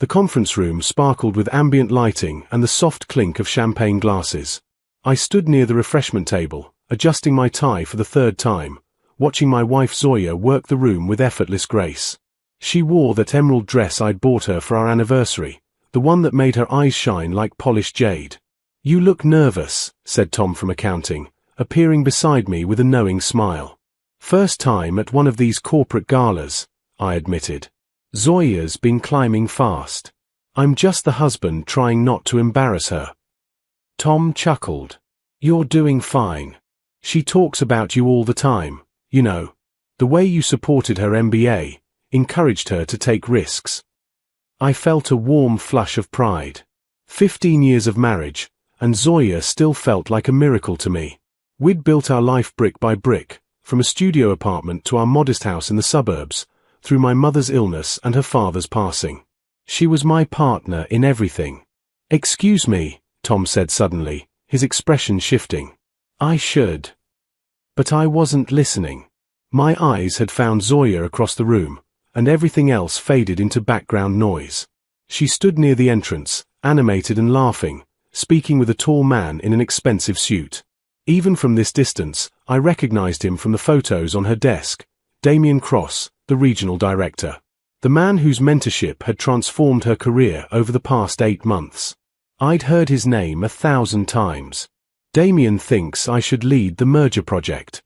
The conference room sparkled with ambient lighting and the soft clink of champagne glasses. I stood near the refreshment table, adjusting my tie for the third time, watching my wife Zoya work the room with effortless grace. She wore that emerald dress I'd bought her for our anniversary, the one that made her eyes shine like polished jade. "You look nervous," said Tom from accounting, appearing beside me with a knowing smile. "First time at one of these corporate galas," I admitted. "Zoya's been climbing fast. I'm just the husband trying not to embarrass her." Tom chuckled. "You're doing fine. She talks about you all the time, you know. The way you supported her MBA, encouraged her to take risks." I felt a warm flush of pride. 15 years of marriage, and Zoya still felt like a miracle to me. We'd built our life brick by brick, from a studio apartment to our modest house in the suburbs, through my mother's illness and her father's passing. She was my partner in everything. "Excuse me," Tom said suddenly, his expression shifting. "I should." But I wasn't listening. My eyes had found Zoya across the room, and everything else faded into background noise. She stood near the entrance, animated and laughing, speaking with a tall man in an expensive suit. Even from this distance, I recognized him from the photos on her desk, Damien Cross, the regional director. The man whose mentorship had transformed her career over the past 8 months. I'd heard his name 1,000 times. "Damien thinks I should lead the merger project.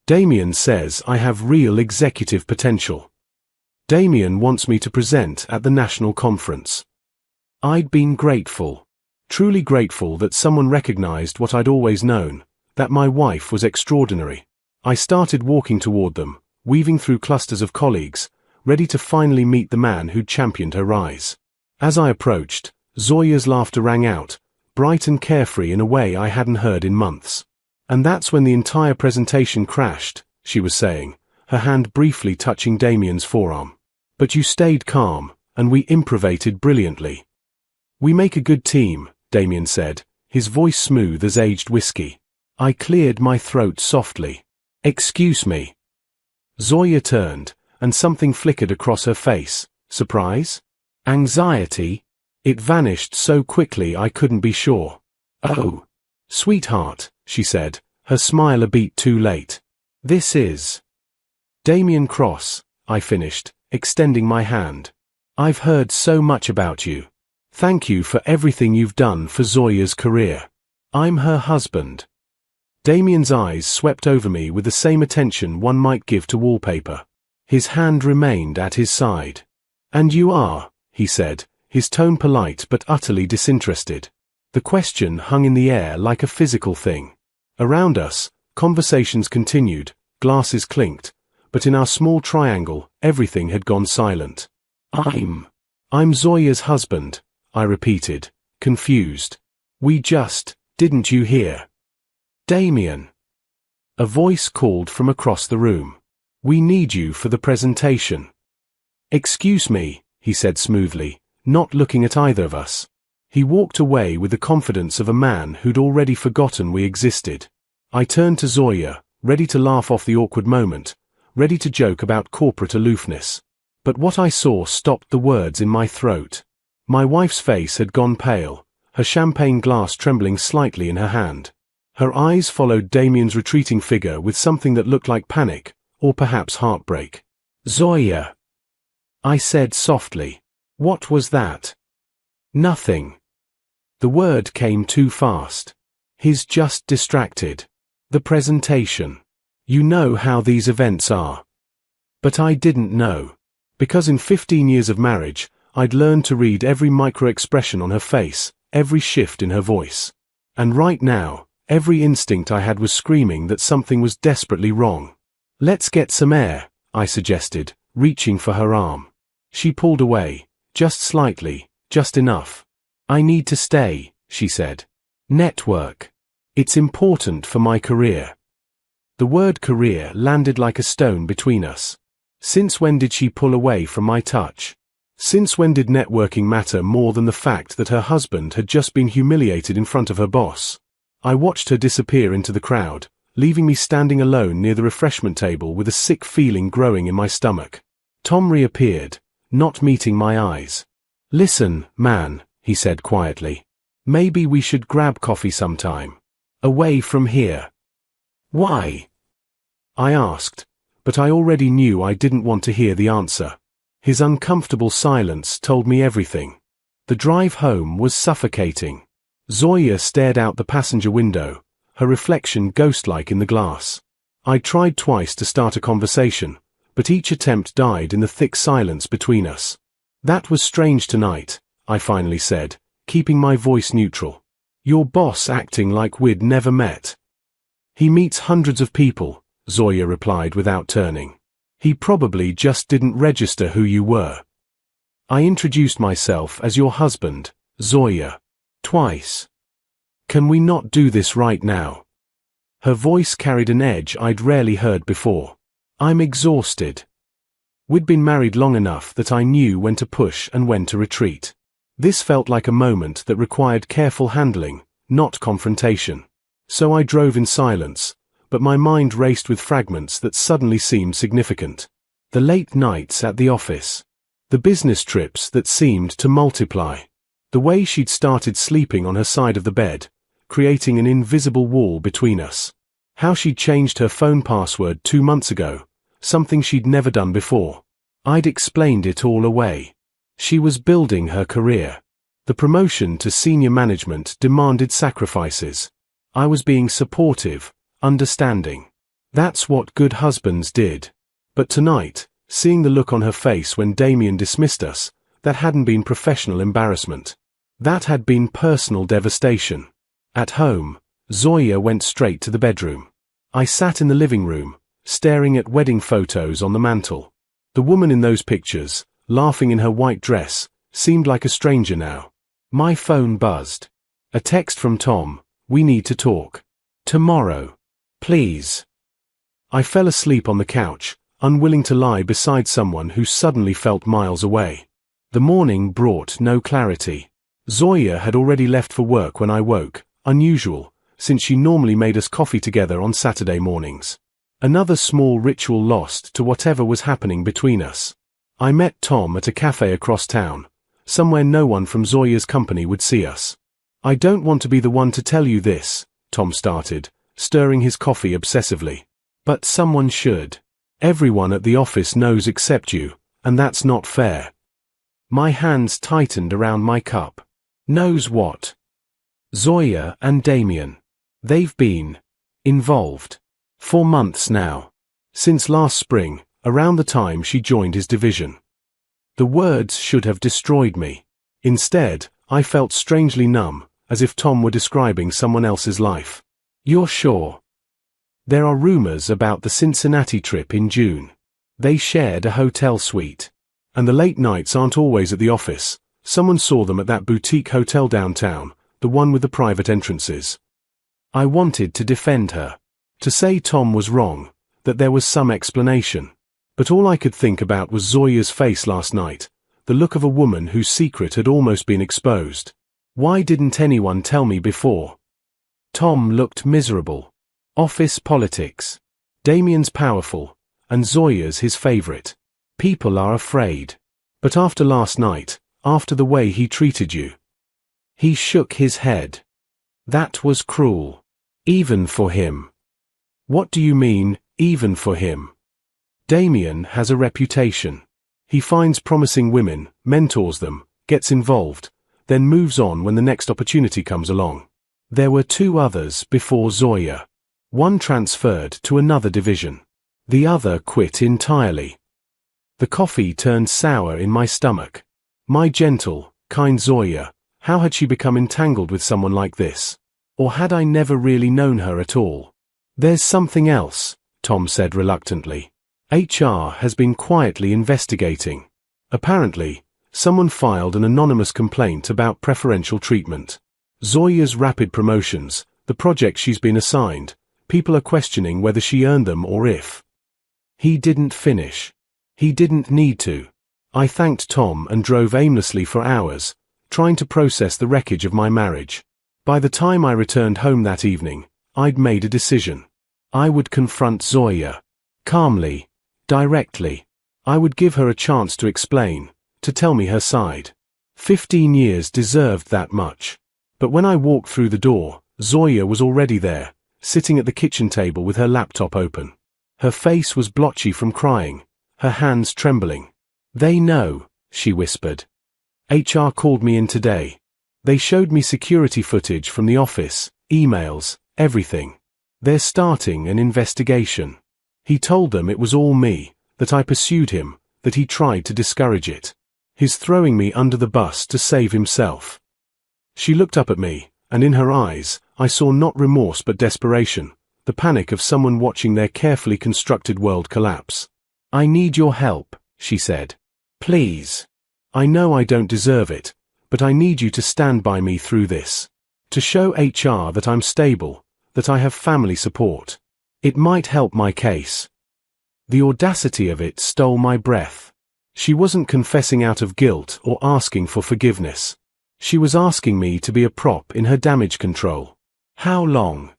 Damien says I have real executive potential. Damien wants me to present at the national conference." I'd been grateful. Truly grateful that someone recognized what I'd always known, that my wife was extraordinary. I started walking toward them, weaving through clusters of colleagues, ready to finally meet the man who'd championed her rise. As I approached, Zoya's laughter rang out, bright and carefree in a way I hadn't heard in months. "And that's when the entire presentation crashed," she was saying, her hand briefly touching Damien's forearm. "But you stayed calm, and we improvised brilliantly." "We make a good team," Damien said, his voice smooth as aged whiskey. I cleared my throat softly. "Excuse me." Zoya turned, and something flickered across her face. Surprise? Anxiety? It vanished so quickly I couldn't be sure. "Oh, sweetheart," she said, her smile a beat too late. "This is Damien Cross," I finished, extending my hand. "I've heard so much about you. Thank you for everything you've done for Zoya's career. I'm her husband." Damien's eyes swept over me with the same attention one might give to wallpaper. His hand remained at his side. "And you are," he said, his tone polite but utterly disinterested. The question hung in the air like a physical thing. Around us, conversations continued, glasses clinked, but in our small triangle, everything had gone silent. I'm Zoya's husband," I repeated, confused. Didn't you hear?" "Damien." A voice called from across the room. "We need you for the presentation." "Excuse me," he said smoothly, not looking at either of us. He walked away with the confidence of a man who'd already forgotten we existed. I turned to Zoya, ready to laugh off the awkward moment, ready to joke about corporate aloofness. But what I saw stopped the words in my throat. My wife's face had gone pale, her champagne glass trembling slightly in her hand. Her eyes followed Damien's retreating figure with something that looked like panic, or perhaps heartbreak. "Zoya," I said softly. "What was that?" "Nothing." The word came too fast. "He's just distracted. The presentation. You know how these events are." But I didn't know. Because in 15 years of marriage, I'd learned to read every micro-expression on her face, every shift in her voice. And right now, every instinct I had was screaming that something was desperately wrong. "Let's get some air," I suggested, reaching for her arm. She pulled away, just slightly, just enough. "I need to stay," she said. "Network. It's important for my career." The word career landed like a stone between us. Since when did she pull away from my touch? Since when did networking matter more than the fact that her husband had just been humiliated in front of her boss? I watched her disappear into the crowd, leaving me standing alone near the refreshment table with a sick feeling growing in my stomach. Tom reappeared, not meeting my eyes. "Listen, man," he said quietly. "Maybe we should grab coffee sometime. Away from here." "Why?" I asked, but I already knew I didn't want to hear the answer. His uncomfortable silence told me everything. The drive home was suffocating. Zoya stared out the passenger window, her reflection ghost-like in the glass. I tried twice to start a conversation, but each attempt died in the thick silence between us. "That was strange tonight," I finally said, keeping my voice neutral. "Your boss acting like we'd never met." "He meets hundreds of people," Zoya replied without turning. "He probably just didn't register who you were." I introduced myself as your husband, Zoya. Twice. "Can we not do this right now?" Her voice carried an edge I'd rarely heard before. "I'm exhausted." We'd been married long enough that I knew when to push and when to retreat. This felt like a moment that required careful handling, not confrontation. So I drove in silence, but my mind raced with fragments that suddenly seemed significant. The late nights at the office. The business trips that seemed to multiply. The way she'd started sleeping on her side of the bed, creating an invisible wall between us. How she'd changed her phone password 2 months ago, something she'd never done before. I'd explained it all away. She was building her career. The promotion to senior management demanded sacrifices. I was being supportive, understanding. That's what good husbands did. But tonight, seeing the look on her face when Damien dismissed us, that hadn't been professional embarrassment. That had been personal devastation. At home, Zoya went straight to the bedroom. I sat in the living room, staring at wedding photos on the mantel. The woman in those pictures, laughing in her white dress, seemed like a stranger now. My phone buzzed. A text from Tom: "We need to talk. Tomorrow. Please." I fell asleep on the couch, unwilling to lie beside someone who suddenly felt miles away. The morning brought no clarity. Zoya had already left for work when I woke, unusual, since she normally made us coffee together on Saturday mornings. Another small ritual lost to whatever was happening between us. I met Tom at a cafe across town, somewhere no one from Zoya's company would see us. "I don't want to be the one to tell you this," Tom started, stirring his coffee obsessively. "But someone should. Everyone at the office knows except you, and that's not fair." My hands tightened around my cup. "Knows what?" "Zoya and Damien. They've been involved for months now. Since last spring, around the time she joined his division." The words should have destroyed me. Instead, I felt strangely numb, as if Tom were describing someone else's life. "You're sure?" "There are rumors about the Cincinnati trip in June. They shared a hotel suite. And the late nights aren't always at the office. Someone saw them at that boutique hotel downtown, the one with the private entrances." I wanted to defend her. To say Tom was wrong, that there was some explanation. But all I could think about was Zoya's face last night, the look of a woman whose secret had almost been exposed. Why didn't anyone tell me before? Tom looked miserable. Office politics. Damien's powerful, and Zoya's his favorite. People are afraid. But after last night, after the way he treated you. He shook his head. That was cruel. Even for him. What do you mean, even for him? Damien has a reputation. He finds promising women, mentors them, gets involved, then moves on when the next opportunity comes along. There were 2 others before Zoya. One transferred to another division. The other quit entirely. The coffee turned sour in my stomach. My gentle, kind Zoya, how had she become entangled with someone like this? Or had I never really known her at all? "There's something else," Tom said reluctantly. "HR has been quietly investigating. Apparently, someone filed an anonymous complaint about preferential treatment. Zoya's rapid promotions, the projects she's been assigned, people are questioning whether she earned them or if." He didn't finish. He didn't need to. I thanked Tom and drove aimlessly for hours, trying to process the wreckage of my marriage. By the time I returned home that evening, I'd made a decision. I would confront Zoya. Calmly. Directly. I would give her a chance to explain, to tell me her side. 15 years deserved that much. But when I walked through the door, Zoya was already there, sitting at the kitchen table with her laptop open. Her face was blotchy from crying, her hands trembling. "They know," she whispered. "HR called me in today. They showed me security footage from the office, emails, everything. They're starting an investigation. He told them it was all me, that I pursued him, that he tried to discourage it. He's throwing me under the bus to save himself." She looked up at me, and in her eyes, I saw not remorse but desperation, the panic of someone watching their carefully constructed world collapse. "I need your help," she said. "Please. I know I don't deserve it, but I need you to stand by me through this. To show HR that I'm stable, that I have family support. It might help my case." The audacity of it stole my breath. She wasn't confessing out of guilt or asking for forgiveness. She was asking me to be a prop in her damage control. "How long?"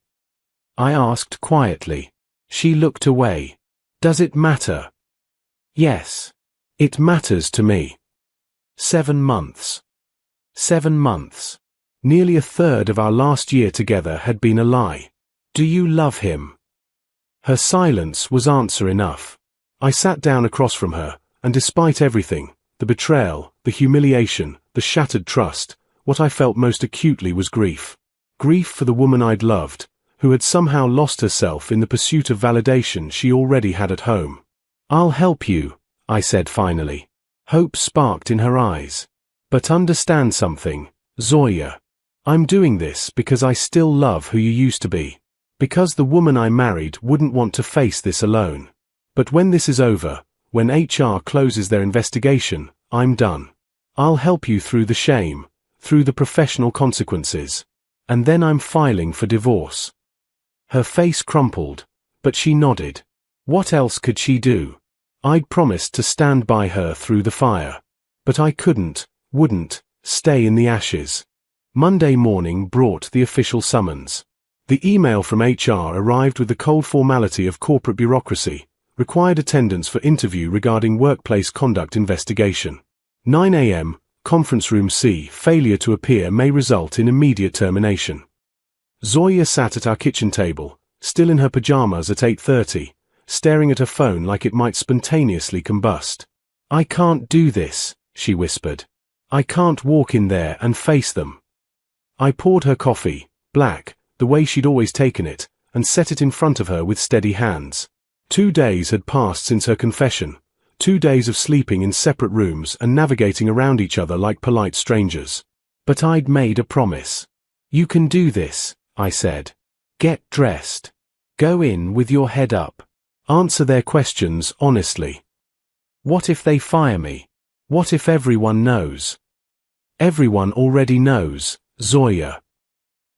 I asked quietly. She looked away. "Does it matter?" "Yes. It matters to me." 7 months. 7 months. Nearly a third of our last year together had been a lie. "Do you love him?" Her silence was answer enough. I sat down across from her, and despite everything, the betrayal, the humiliation, the shattered trust, what I felt most acutely was grief. Grief for the woman I'd loved, who had somehow lost herself in the pursuit of validation she already had at home. "I'll help you," I said finally. Hope sparked in her eyes. "But understand something, Zoya. I'm doing this because I still love who you used to be. Because the woman I married wouldn't want to face this alone. But when this is over, when HR closes their investigation, I'm done. I'll help you through the shame, through the professional consequences. And then I'm filing for divorce." Her face crumpled, but she nodded. What else could she do? I'd promised to stand by her through the fire. But I wouldn't, stay in the ashes. Monday morning brought the official summons. The email from HR arrived with the cold formality of corporate bureaucracy, required attendance for interview regarding workplace conduct investigation. 9 a.m., conference room C, failure to appear may result in immediate termination. Zoya sat at our kitchen table, still in her pajamas at 8:30, staring at her phone like it might spontaneously combust. "I can't do this," she whispered. "I can't walk in there and face them." I poured her coffee, black, the way she'd always taken it, and set it in front of her with steady hands. 2 days had passed since her confession, 2 days of sleeping in separate rooms and navigating around each other like polite strangers. But I'd made a promise. "You can do this," I said. "Get dressed. Go in with your head up. Answer their questions honestly. What if they fire me? What if everyone knows?" "Everyone already knows, Zoya."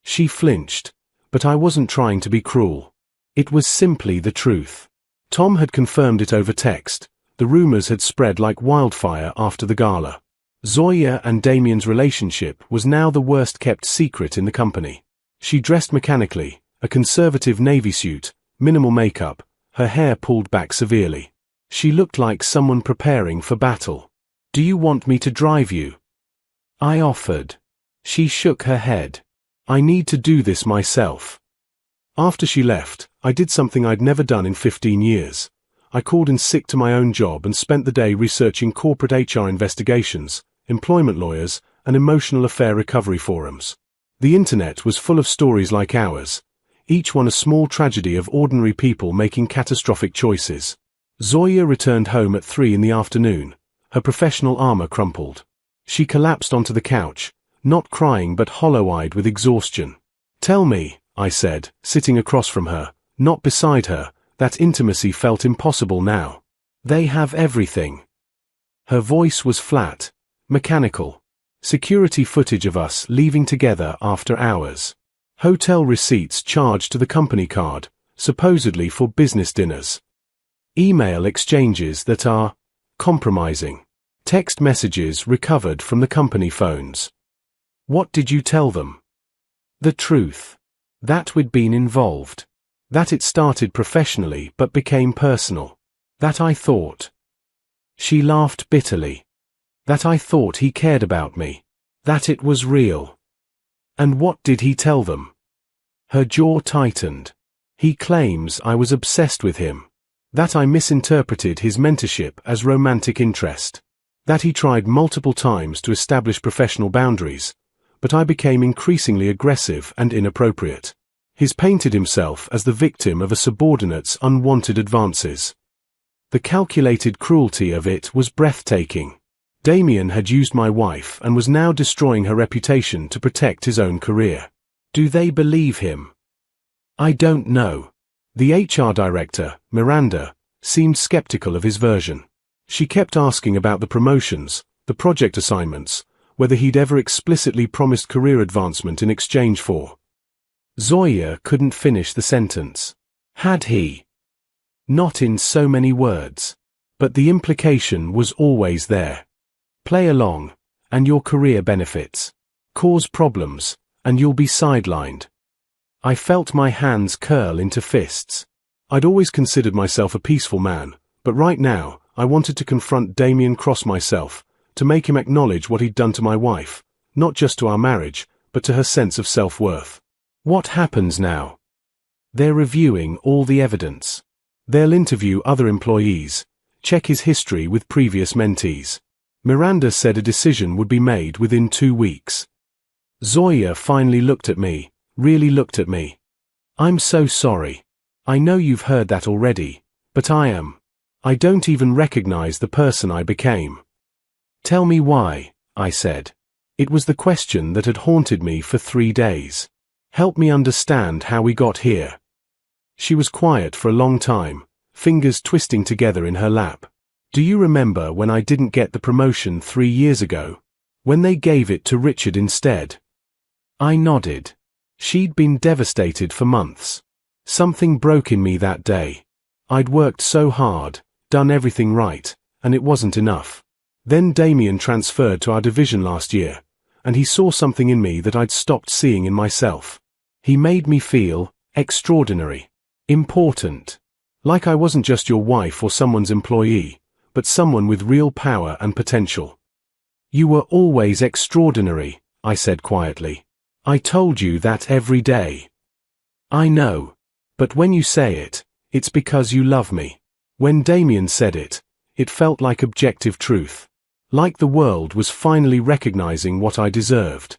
She flinched, but I wasn't trying to be cruel. It was simply the truth. Tom had confirmed it over text. The rumors had spread like wildfire after the gala. Zoya and Damien's relationship was now the worst-kept secret in the company. She dressed mechanically, a conservative navy suit, minimal makeup, her hair pulled back severely. She looked like someone preparing for battle. "Do you want me to drive you?" I offered. She shook her head. "I need to do this myself." After she left, I did something I'd never done in 15 years. I called in sick to my own job and spent the day researching corporate HR investigations, employment lawyers, and emotional affair recovery forums. The internet was full of stories like ours, each one a small tragedy of ordinary people making catastrophic choices. Zoya returned home at 3 in the afternoon, her professional armor crumpled. She collapsed onto the couch, not crying but hollow-eyed with exhaustion. "Tell me," I said, sitting across from her, not beside her. That intimacy felt impossible now. "They have everything." Her voice was flat, mechanical. Security footage of us leaving together after hours. Hotel receipts charged to the company card, supposedly for business dinners. Email exchanges that are compromising. Text messages recovered from the company phones. What did you tell them? The truth. That we'd been involved. That it started professionally but became personal. That I thought. She laughed bitterly. That I thought he cared about me. That it was real. And what did he tell them? Her jaw tightened. He claims I was obsessed with him. That I misinterpreted his mentorship as romantic interest. That he tried multiple times to establish professional boundaries, but I became increasingly aggressive and inappropriate. He's painted himself as the victim of a subordinate's unwanted advances. The calculated cruelty of it was breathtaking. Damien had used my wife and was now destroying her reputation to protect his own career. Do they believe him? I don't know. The HR director, Miranda, seemed skeptical of his version. She kept asking about the promotions, the project assignments, whether he'd ever explicitly promised career advancement in exchange for. Zoya couldn't finish the sentence. Had he? Not in so many words. But the implication was always there. Play along, and your career benefits. Cause problems, and you'll be sidelined. I felt my hands curl into fists. I'd always considered myself a peaceful man, but right now, I wanted to confront Damien Cross myself, to make him acknowledge what he'd done to my wife, not just to our marriage, but to her sense of self-worth. What happens now? They're reviewing all the evidence. They'll interview other employees, check his history with previous mentees. Miranda said a decision would be made within 2 weeks. Zoya finally looked at me, really looked at me. I'm so sorry. I know you've heard that already, but I don't even recognize the person I became. Tell me why, I said. It was the question that had haunted me for 3 days. Help me understand how we got here. She was quiet for a long time, fingers twisting together in her lap. Do you remember when I didn't get the promotion 3 years ago? When they gave it to Richard instead? I nodded. She'd been devastated for months. Something broke in me that day. I'd worked so hard, done everything right, and it wasn't enough. Then Damien transferred to our division last year, and he saw something in me that I'd stopped seeing in myself. He made me feel extraordinary, important. Like I wasn't just your wife or someone's employee, but someone with real power and potential. You were always extraordinary, I said quietly. I told you that every day. I know. But when you say it, it's because you love me. When Damien said it, it felt like objective truth. Like the world was finally recognizing what I deserved.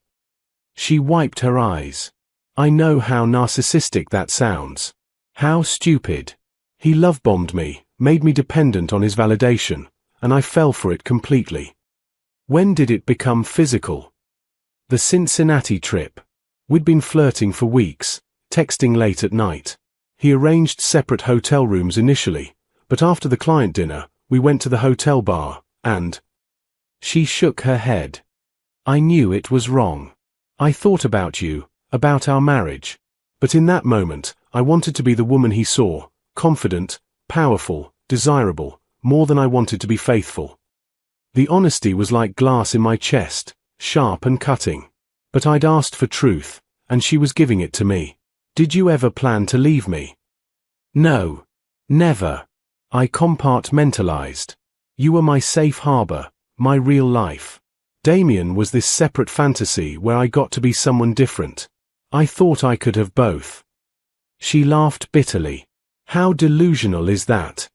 She wiped her eyes. I know how narcissistic that sounds. How stupid. He love-bombed me, made me dependent on his validation, and I fell for it completely. When did it become physical? The Cincinnati trip. We'd been flirting for weeks, texting late at night. He arranged separate hotel rooms initially, but after the client dinner, we went to the hotel bar, and... She shook her head. I knew it was wrong. I thought about you, about our marriage. But in that moment, I wanted to be the woman he saw, confident, powerful, desirable, more than I wanted to be faithful. The honesty was like glass in my chest, sharp and cutting. But I'd asked for truth, and she was giving it to me. Did you ever plan to leave me? No. Never. I compartmentalized. You were my safe harbor, my real life. Damien was this separate fantasy where I got to be someone different. I thought I could have both. She laughed bitterly. How delusional is that?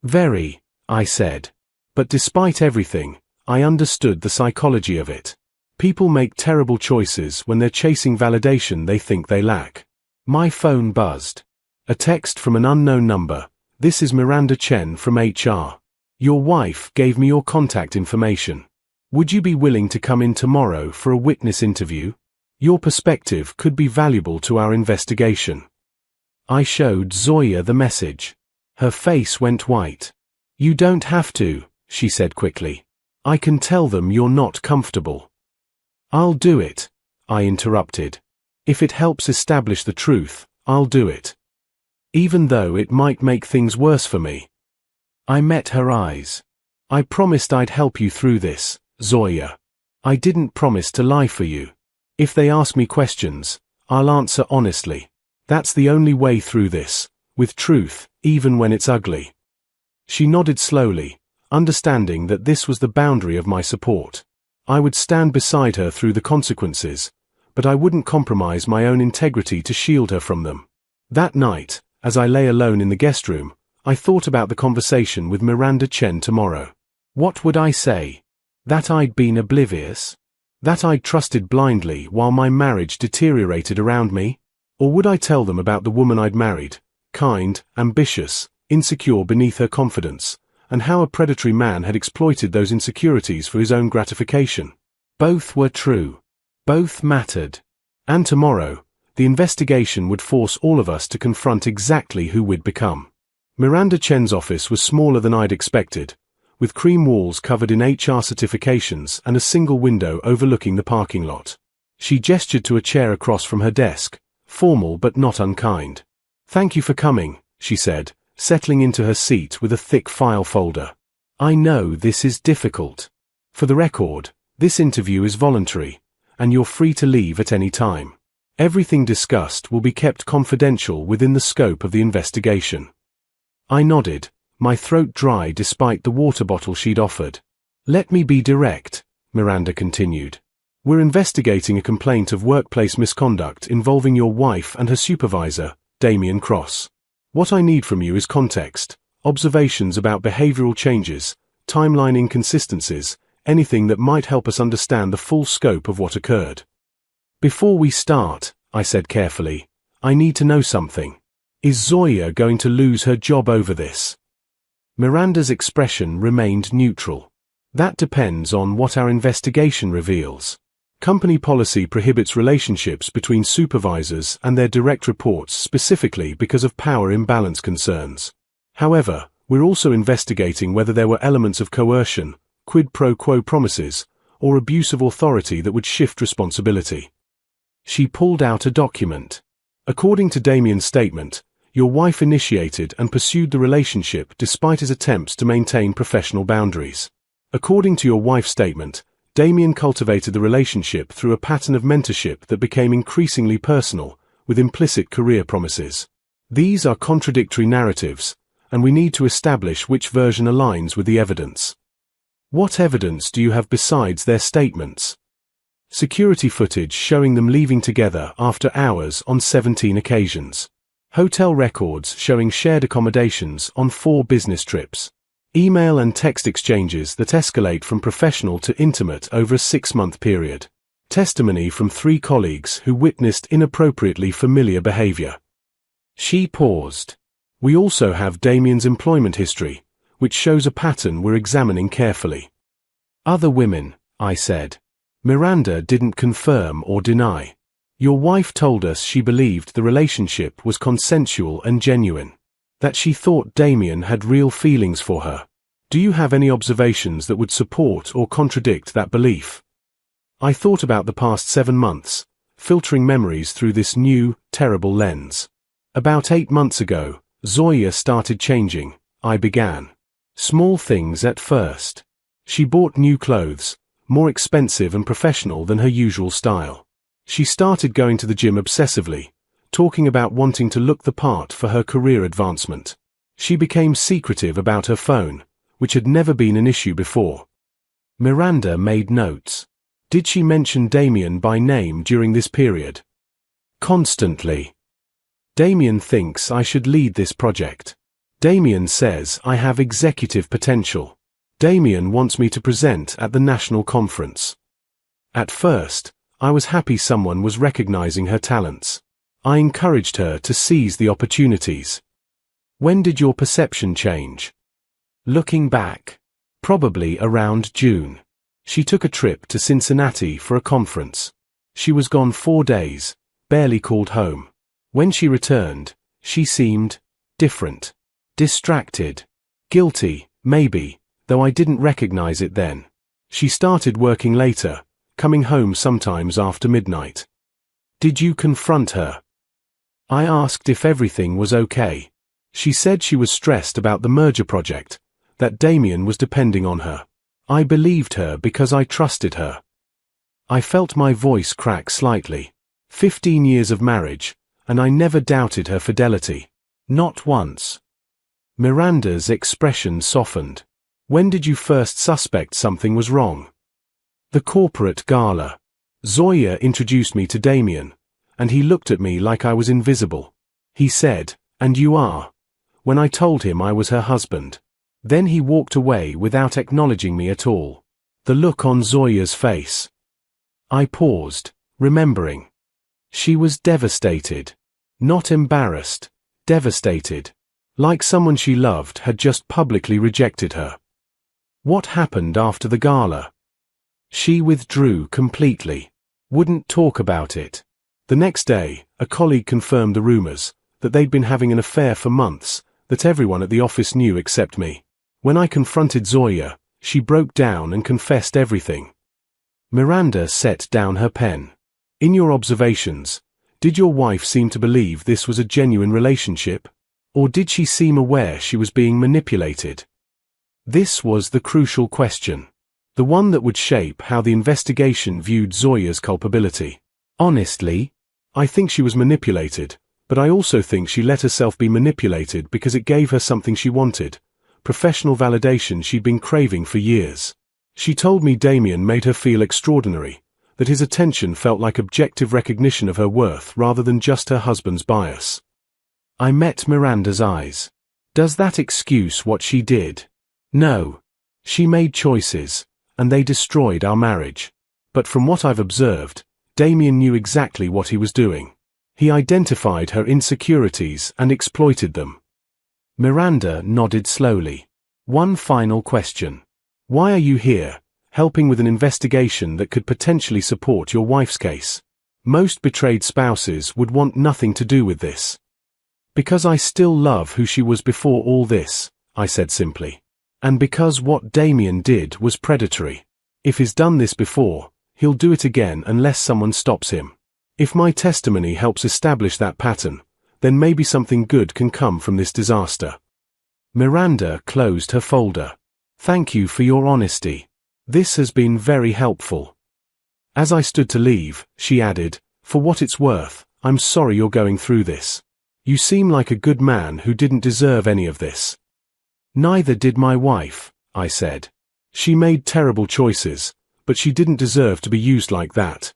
Very, I said. But despite everything, I understood the psychology of it. People make terrible choices when they're chasing validation they think they lack. My phone buzzed. A text from an unknown number. This is Miranda Chen from HR. Your wife gave me your contact information. Would you be willing to come in tomorrow for a witness interview? Your perspective could be valuable to our investigation. I showed Zoya the message. Her face went white. You don't have to, she said quickly. I can tell them you're not comfortable. I'll do it, I interrupted. If it helps establish the truth, I'll do it. Even though it might make things worse for me. I met her eyes. I promised I'd help you through this, Zoya. I didn't promise to lie for you. If they ask me questions, I'll answer honestly. That's the only way through this, with truth, even when it's ugly. She nodded slowly, understanding that this was the boundary of my support. I would stand beside her through the consequences, but I wouldn't compromise my own integrity to shield her from them. That night, as I lay alone in the guest room, I thought about the conversation with Miranda Chen tomorrow. What would I say? That I'd been oblivious? That I'd trusted blindly while my marriage deteriorated around me? Or would I tell them about the woman I'd married, kind, ambitious, insecure beneath her confidence, and how a predatory man had exploited those insecurities for his own gratification? Both were true. Both mattered. And tomorrow, the investigation would force all of us to confront exactly who we'd become. Miranda Chen's office was smaller than I'd expected, with cream walls covered in HR certifications and a single window overlooking the parking lot. She gestured to a chair across from her desk, formal but not unkind. "Thank you for coming," she said, settling into her seat with a thick file folder. "I know this is difficult. For the record, this interview is voluntary, and you're free to leave at any time. Everything discussed will be kept confidential within the scope of the investigation." I nodded, my throat dry despite the water bottle she'd offered. "Let me be direct," Miranda continued. "We're investigating a complaint of workplace misconduct involving your wife and her supervisor, Damien Cross. What I need from you is context, observations about behavioral changes, timeline inconsistencies, anything that might help us understand the full scope of what occurred." "Before we start," I said carefully, "I need to know something. Is Zoya going to lose her job over this?" Miranda's expression remained neutral. "That depends on what our investigation reveals. Company policy prohibits relationships between supervisors and their direct reports specifically because of power imbalance concerns. However, we're also investigating whether there were elements of coercion, quid pro quo promises, or abuse of authority that would shift responsibility." She pulled out a document. "According to Damien's statement, your wife initiated and pursued the relationship despite his attempts to maintain professional boundaries. According to your wife's statement, Damien cultivated the relationship through a pattern of mentorship that became increasingly personal, with implicit career promises. These are contradictory narratives, and we need to establish which version aligns with the evidence." "What evidence do you have besides their statements?" "Security footage showing them leaving together after hours on 17 occasions. Hotel records showing shared accommodations on 4 business trips. Email and text exchanges that escalate from professional to intimate over a 6-month period. Testimony from 3 colleagues who witnessed inappropriately familiar behavior." She paused. "We also have Damien's employment history, which shows a pattern we're examining carefully." "Other women," I said. Miranda didn't confirm or deny. "Your wife told us she believed the relationship was consensual and genuine, that she thought Damien had real feelings for her. Do you have any observations that would support or contradict that belief?" I thought about the past 7 months, filtering memories through this new, terrible lens. "About 8 months ago, Zoya started changing," I began. "Small things at first. She bought new clothes, more expensive and professional than her usual style. She started going to the gym obsessively, talking about wanting to look the part for her career advancement. She became secretive about her phone, which had never been an issue before." Miranda made notes. "Did she mention Damien by name during this period?" "Constantly. Damien thinks I should lead this project. Damien says I have executive potential. Damien wants me to present at the national conference. At first, I was happy someone was recognizing her talents. I encouraged her to seize the opportunities." "When did your perception change?" Looking back, probably around June. She took a trip to Cincinnati for a conference. She was gone 4 days, barely called home. When she returned, she seemed different, distracted, guilty, maybe, though I didn't recognize it then. She started working later, coming home sometimes after midnight. "Did you confront her?" I asked if everything was okay. She said she was stressed about the merger project, that Damien was depending on her. I believed her because I trusted her. I felt my voice crack slightly. 15 years of marriage, and I never doubted her fidelity. Not once. Miranda's expression softened. When did you first suspect something was wrong? The corporate gala. Zoya introduced me to Damien, and he looked at me like I was invisible. He said, "And you are," when I told him I was her husband. Then he walked away without acknowledging me at all. The look on Zoya's face. I paused, remembering. She was devastated. Not embarrassed, devastated. Like someone she loved had just publicly rejected her. What happened after the gala? She withdrew completely. Wouldn't talk about it. The next day, a colleague confirmed the rumors, that they'd been having an affair for months, that everyone at the office knew except me. When I confronted Zoya, she broke down and confessed everything. Miranda set down her pen. In your observations, did your wife seem to believe this was a genuine relationship? Or did she seem aware she was being manipulated? This was the crucial question. The one that would shape how the investigation viewed Zoya's culpability. Honestly, I think she was manipulated, but I also think she let herself be manipulated because it gave her something she wanted, professional validation she'd been craving for years. She told me Damien made her feel extraordinary, that his attention felt like objective recognition of her worth rather than just her husband's bias. I met Miranda's eyes. Does that excuse what she did? No. She made choices, and they destroyed our marriage. But from what I've observed, Damien knew exactly what he was doing. He identified her insecurities and exploited them. Miranda nodded slowly. One final question. Why are you here, helping with an investigation that could potentially support your wife's case? Most betrayed spouses would want nothing to do with this. Because I still love who she was before all this, I said simply. And because what Damien did was predatory. If he's done this before, he'll do it again unless someone stops him. If my testimony helps establish that pattern, then maybe something good can come from this disaster. Miranda closed her folder. Thank you for your honesty. This has been very helpful. As I stood to leave, she added, for what it's worth, I'm sorry you're going through this. You seem like a good man who didn't deserve any of this. Neither did my wife, I said. She made terrible choices, but she didn't deserve to be used like that.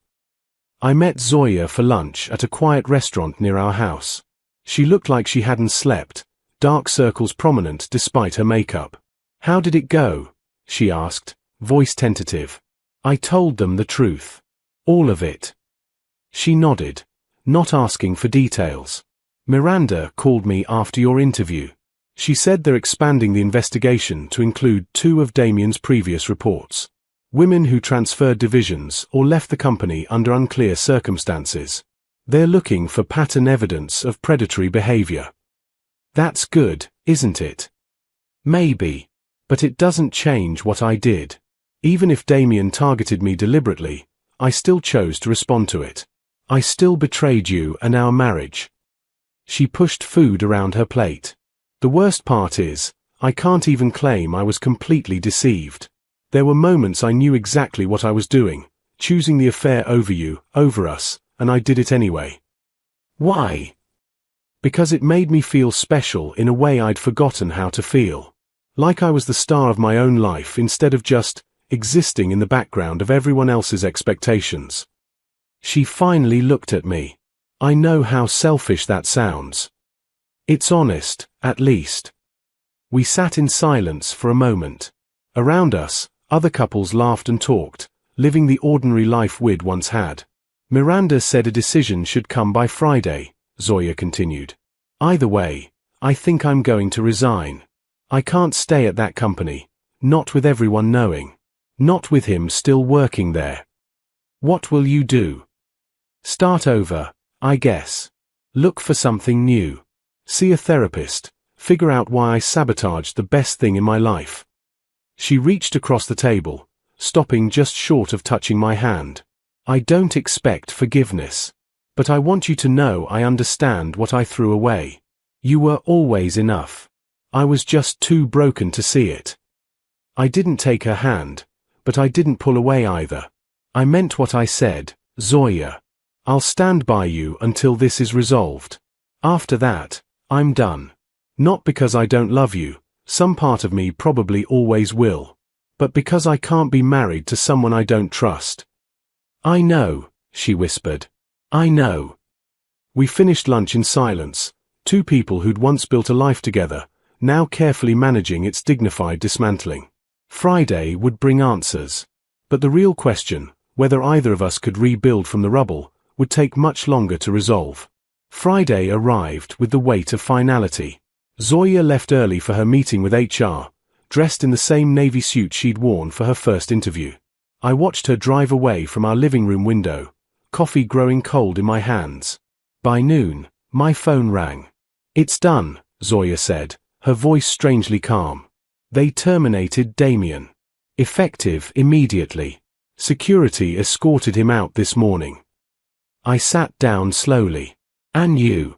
I met Zoya for lunch at a quiet restaurant near our house. She looked like she hadn't slept, dark circles prominent despite her makeup. How did it go? She asked, voice tentative. I told them the truth. All of it. She nodded, not asking for details. Miranda called me after your interview. She said they're expanding the investigation to include 2 of Damien's previous reports. Women who transferred divisions or left the company under unclear circumstances. They're looking for pattern evidence of predatory behavior. That's good, isn't it? Maybe. But it doesn't change what I did. Even if Damien targeted me deliberately, I still chose to respond to it. I still betrayed you and our marriage. She pushed food around her plate. The worst part is, I can't even claim I was completely deceived. There were moments I knew exactly what I was doing, choosing the affair over you, over us, and I did it anyway. Why? Because it made me feel special in a way I'd forgotten how to feel. Like I was the star of my own life instead of just existing in the background of everyone else's expectations. She finally looked at me. I know how selfish that sounds. It's honest, at least. We sat in silence for a moment. Around us, other couples laughed and talked, living the ordinary life we'd once had. Miranda said a decision should come by Friday, Zoya continued. Either way, I think I'm going to resign. I can't stay at that company, not with everyone knowing. Not with him still working there. What will you do? Start over, I guess. Look for something new. See a therapist, figure out why I sabotaged the best thing in my life. She reached across the table, stopping just short of touching my hand. I don't expect forgiveness. But I want you to know I understand what I threw away. You were always enough. I was just too broken to see it. I didn't take her hand, but I didn't pull away either. I meant what I said, Zoya. I'll stand by you until this is resolved. After that, I'm done. Not because I don't love you, Some part of me probably always will. But because I can't be married to someone I don't trust. I know, she whispered. I know. We finished lunch in silence, two people who'd once built a life together, now carefully managing its dignified dismantling. Friday would bring answers. But the real question, whether either of us could rebuild from the rubble, would take much longer to resolve. Friday arrived with the weight of finality. Zoya left early for her meeting with HR, dressed in the same navy suit she'd worn for her first interview. I watched her drive away from our living room window, coffee growing cold in my hands. By noon, my phone rang. It's done, Zoya said, her voice strangely calm. They terminated Damien. Effective immediately. Security escorted him out this morning. I sat down slowly. And you?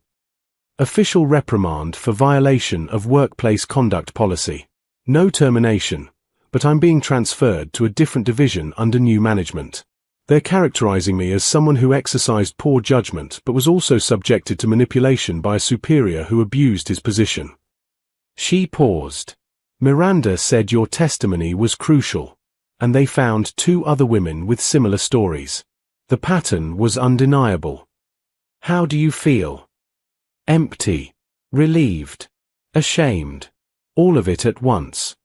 Official reprimand for violation of workplace conduct policy. No termination, but I'm being transferred to a different division under new management. They're characterizing me as someone who exercised poor judgment but was also subjected to manipulation by a superior who abused his position. She paused. Miranda said your testimony was crucial, and they found two other women with similar stories. The pattern was undeniable. How do you feel? Empty. Relieved. Ashamed. All of it at once.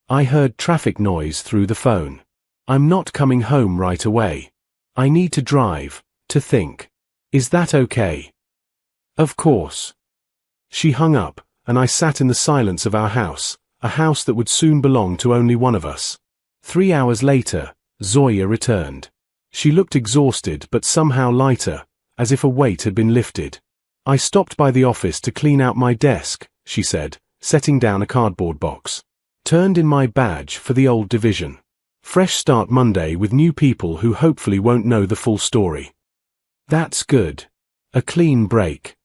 I heard traffic noise through the phone. I'm not coming home right away. I need to drive, to think. Is that okay? Of course. She hung up, and I sat in the silence of our house, a house that would soon belong to only one of us. 3 hours later, Zoya returned. She looked exhausted but somehow lighter, as if a weight had been lifted. I stopped by the office to clean out my desk, she said, setting down a cardboard box. Turned in my badge for the old division. Fresh start Monday with new people who hopefully won't know the full story. That's good. A clean break.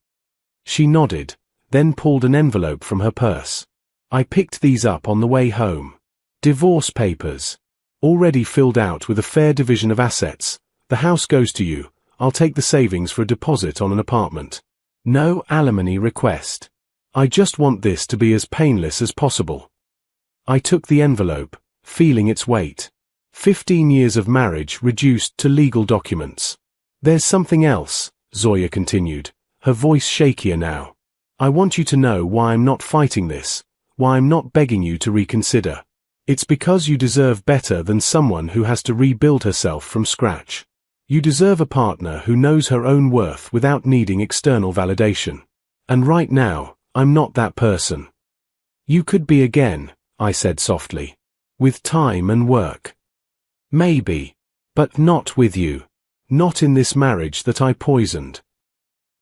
She nodded, then pulled an envelope from her purse. I picked these up on the way home. Divorce papers. Already filled out with a fair division of assets. The house goes to you. I'll take the savings for a deposit on an apartment. No alimony request. I just want this to be as painless as possible. I took the envelope, feeling its weight. 15 years of marriage reduced to legal documents. There's something else, Zoya continued, her voice shakier now. I want you to know why I'm not fighting this, why I'm not begging you to reconsider. It's because you deserve better than someone who has to rebuild herself from scratch. You deserve a partner who knows her own worth without needing external validation. And right now, I'm not that person. You could be again, I said softly. With time and work. Maybe. But not with you. Not in this marriage that I poisoned.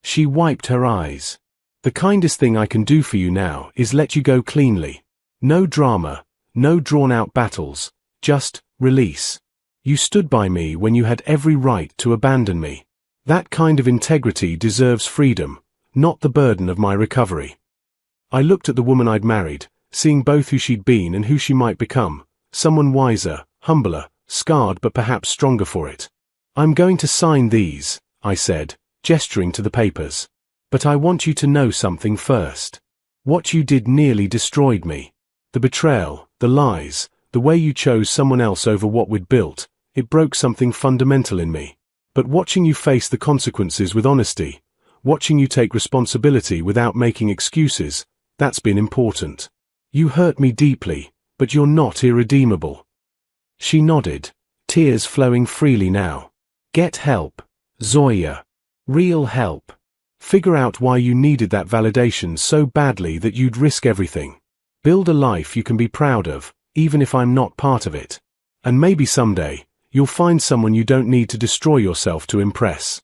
She wiped her eyes. The kindest thing I can do for you now is let you go cleanly. No drama, no drawn-out battles, just release. You stood by me when you had every right to abandon me. That kind of integrity deserves freedom, not the burden of my recovery. I looked at the woman I'd married, seeing both who she'd been and who she might become, someone wiser, humbler, scarred but perhaps stronger for it. I'm going to sign these, I said, gesturing to the papers. But I want you to know something first. What you did nearly destroyed me. The betrayal, the lies, the way you chose someone else over what we'd built, it broke something fundamental in me. But watching you face the consequences with honesty, watching you take responsibility without making excuses, that's been important. You hurt me deeply, but you're not irredeemable. She nodded, tears flowing freely now. Get help, Zoya. Real help. Figure out why you needed that validation so badly that you'd risk everything. Build a life you can be proud of, even if I'm not part of it. And maybe someday, you'll find someone you don't need to destroy yourself to impress.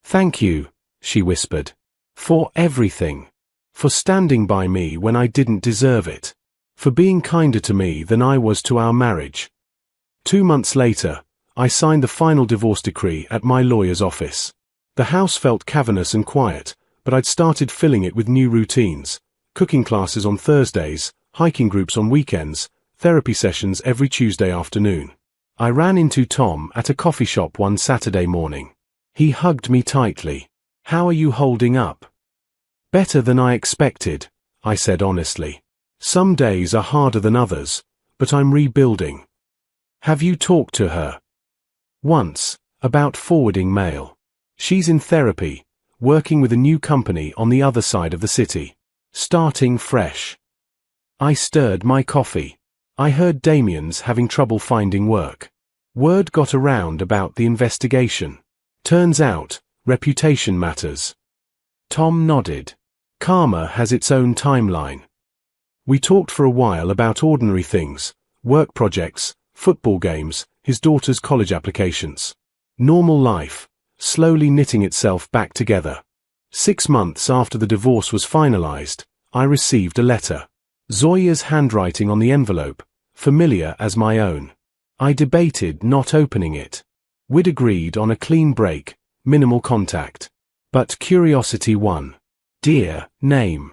Thank you, she whispered. For everything. For standing by me when I didn't deserve it. For being kinder to me than I was to our marriage. 2 months later, I signed the final divorce decree at my lawyer's office. The house felt cavernous and quiet, but I'd started filling it with new routines. Cooking classes on Thursdays, hiking groups on weekends, therapy sessions every Tuesday afternoon. I ran into Tom at a coffee shop one Saturday morning. He hugged me tightly. How are you holding up? Better than I expected, I said honestly. Some days are harder than others, but I'm rebuilding. Have you talked to her? Once, about forwarding mail. She's in therapy, working with a new company on the other side of the city. Starting fresh. I stirred my coffee. I heard Damien's having trouble finding work. Word got around about the investigation. Turns out, reputation matters. Tom nodded. Karma has its own timeline. We talked for a while about ordinary things, work projects, football games, his daughter's college applications. Normal life, slowly knitting itself back together. 6 months after the divorce was finalized, I received a letter. Zoya's handwriting on the envelope, familiar as my own. I debated not opening it. We'd agreed on a clean break, minimal contact. But curiosity won. Dear, name.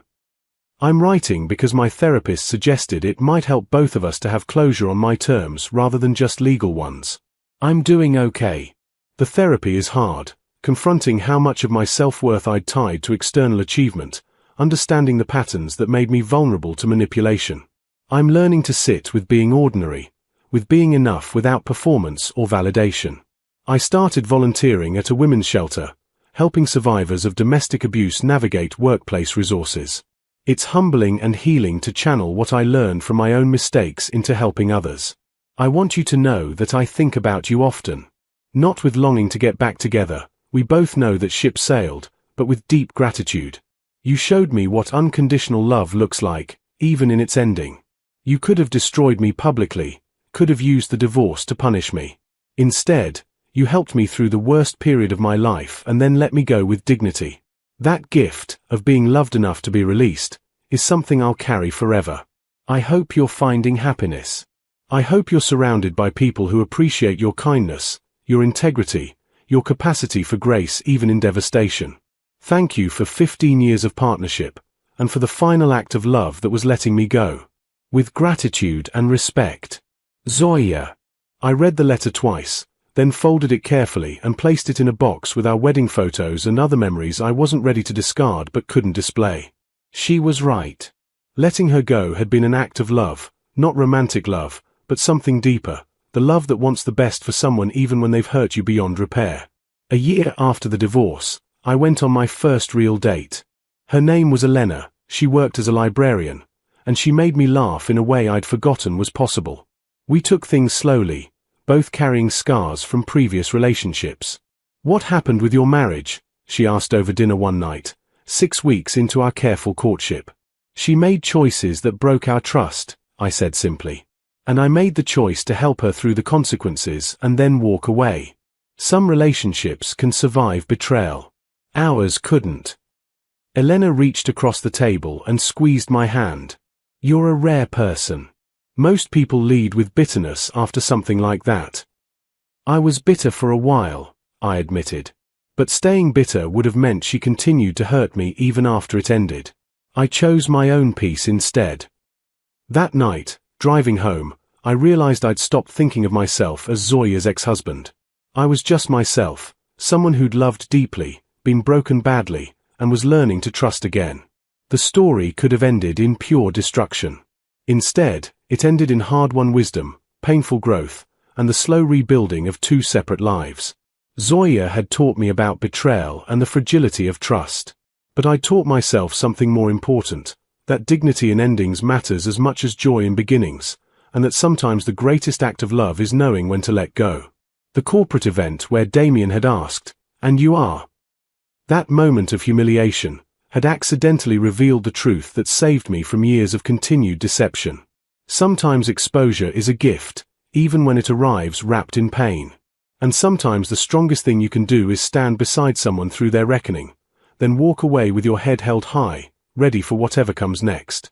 I'm writing because my therapist suggested it might help both of us to have closure on my terms rather than just legal ones. I'm doing okay. The therapy is hard, confronting how much of my self-worth I'd tied to external achievement, understanding the patterns that made me vulnerable to manipulation. I'm learning to sit with being ordinary, with being enough without performance or validation. I started volunteering at a women's shelter, helping survivors of domestic abuse navigate workplace resources. It's humbling and healing to channel what I learned from my own mistakes into helping others. I want you to know that I think about you often. Not with longing to get back together, we both know that ship sailed, but with deep gratitude. You showed me what unconditional love looks like, even in its ending. You could have destroyed me publicly, could have used the divorce to punish me. Instead, you helped me through the worst period of my life and then let me go with dignity. That gift, of being loved enough to be released, is something I'll carry forever. I hope you're finding happiness. I hope you're surrounded by people who appreciate your kindness, your integrity, your capacity for grace even in devastation. Thank you for 15 years of partnership, and for the final act of love that was letting me go. With gratitude and respect. Zoya. I read the letter twice, then folded it carefully and placed it in a box with our wedding photos and other memories I wasn't ready to discard but couldn't display. She was right. Letting her go had been an act of love, not romantic love, but something deeper, the love that wants the best for someone even when they've hurt you beyond repair. A year after the divorce, I went on my first real date. Her name was Elena, she worked as a librarian, and she made me laugh in a way I'd forgotten was possible. We took things slowly, both carrying scars from previous relationships. What happened with your marriage? She asked over dinner one night, 6 weeks into our careful courtship. She made choices that broke our trust, I said simply. And I made the choice to help her through the consequences and then walk away. Some relationships can survive betrayal. Ours couldn't. Elena reached across the table and squeezed my hand. You're a rare person. Most people lead with bitterness after something like that. I was bitter for a while, I admitted. But staying bitter would have meant she continued to hurt me even after it ended. I chose my own peace instead. That night, driving home, I realized I'd stopped thinking of myself as Zoya's ex-husband. I was just myself, someone who'd loved deeply, been broken badly, and was learning to trust again. The story could have ended in pure destruction. Instead, it ended in hard-won wisdom, painful growth, and the slow rebuilding of 2 separate lives. Zoya had taught me about betrayal and the fragility of trust. But I taught myself something more important, that dignity in endings matters as much as joy in beginnings, and that sometimes the greatest act of love is knowing when to let go. The corporate event where Damien had asked, "And you are?" That moment of humiliation had accidentally revealed the truth that saved me from years of continued deception. Sometimes exposure is a gift, even when it arrives wrapped in pain. And sometimes the strongest thing you can do is stand beside someone through their reckoning, then walk away with your head held high, ready for whatever comes next.